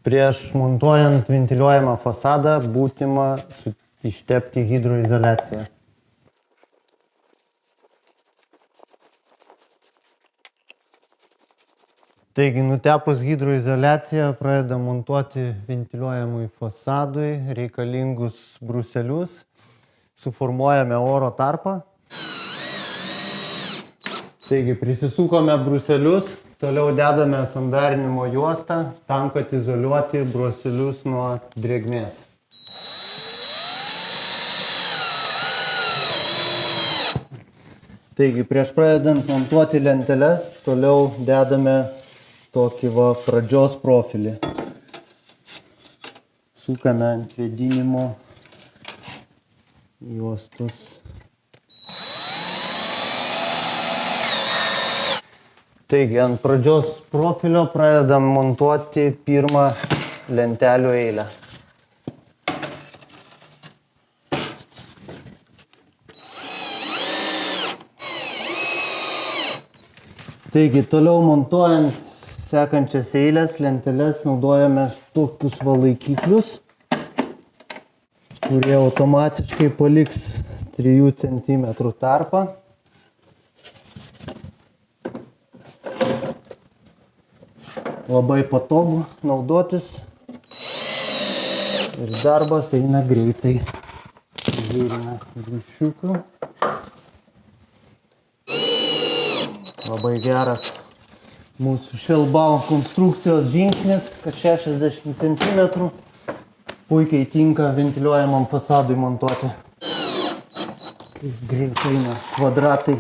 Prieš montuojant ventiliuojamą fasadą būtina ištepti hidroizoliaciją. Taigi, nutepus hidroizoliaciją pradedam montuoti ventiliuojamui fasadui reikalingus bruselius. Suformuojame oro tarpą. Taigi, prisisukome bruselius, toliau dedame sandarinimo juostą tam, kad izoliuoti bruselius nuo drėgmės. Taigi, prieš pradedant montuoti lenteles, toliau dedame tokį pradžios profilį. Sukame ant vėdinimo juostus. Taigi, ant pradžios profilio pradedam montuoti pirmą lentelių eilę. Taigi, toliau montuojant sekančias eilės lenteles naudojame tokius laikiklius, kurie automatiškai paliks 3 cm tarpą. Labai patogu naudotis ir darbas eina greitai. Žiūrime grįžčiuką. Labai geras mūsų šelbau konstrukcijos žingsnis, kad 60 cm puikiai tinka ventiliuojamam fasadui montuoti. Kaip greitai eina kvadratai.